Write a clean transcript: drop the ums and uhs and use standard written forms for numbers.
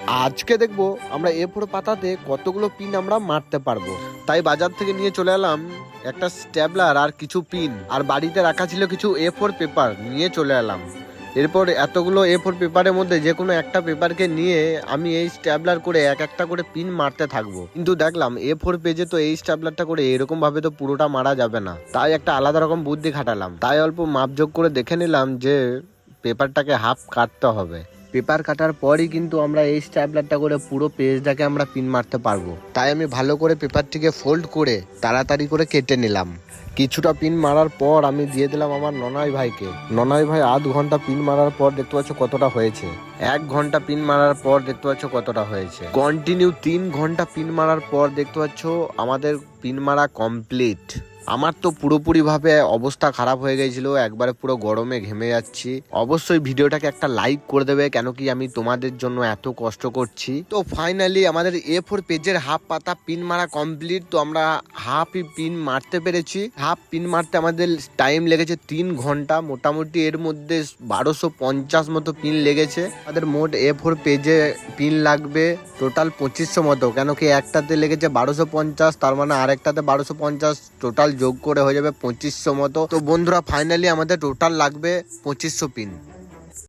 আজকে দেখবো আমরা A4 পাতাতে কতগুলো পিন আমরা মারতে পারবো। তাই বাজার থেকে নিয়ে চলে এলাম একটা স্ট্যাপলার আর কিছু পিন, আর বাড়িতে রাখা ছিল কিছু A4 পেপার, নিয়ে চলে এলাম। এরপর এতগুলো A4 পেপারের মধ্যে যে কোনো একটা পেপারকে নিয়ে আমি এই স্ট্যাপলার করে এক একটা করে পিন মারতে থাকবো। কিন্তু দেখলাম A4 পেজে তো এই স্ট্যাপলারটা করে এরকম ভাবে তো পুরোটা মারা যাবে না, তাই একটা আলাদা রকম বুদ্ধি খাটালাম। তাই অল্প মাপযোগ করে দেখে নিলাম যে পেপারটাকে হাফ কাটতে হবে। পেপার কাটার পরই কিন্তু আমরা এই স্ট্যাপলারটা করে পুরো পেজটাকে আমরা পিন মারতে পারবো। তাই আমি ভালো করে পেপারটিকে ফোল্ড করে তাড়াতাড়ি করে কেটে নিলাম। কিছুটা পিন মারার পর আমি দিয়ে দিলাম আমার ননাই ভাইকে। ননাই ভাই আধ ঘন্টা পিন মারার পর দেখতে পাচ্ছ কতটা হয়েছে। 1 ঘন্টা পিন মারার পর দেখতে পাচ্ছ কতটা হয়েছে। কন্টিনিউ 3 ঘন্টা পিন মারার পর দেখতে পাচ্ছ আমাদের পিন মারা কমপ্লিট। আমার তো পুরোপুরি ভাবে অবস্থা খারাপ হয়ে গেছিল, একবারে পুরো গরমে ঘেমে যাচ্ছি। অবশ্যই ভিডিওটাকে একটা লাইক করে দেবে, কেন কি আমি তোমাদের জন্য এত কষ্ট করছি। তো ফাইনালি আমাদের A4 পেজের হাফ পাতা পিন মারা কমপ্লিট। তো আমরা হাফই পিন মারতে পেরেছি। হাফ পিন মারতে আমাদের টাইম লেগেছে 3 ঘন্টা। মোটামুটি এর মধ্যে 1250 মতো পিন লেগেছে। আমাদের মোট A4 পেজে পিন লাগবে টোটাল 2500 মতো, কেন কি একটাতে লেগেছে 1250, তার মানে আরেকটাতে 1250, টোটাল যোগ করে হয়ে যাবে 2500 মতো। তো বন্ধুরা ফাইনালি আমাদের টোটাল লাগবে 2500 পিন।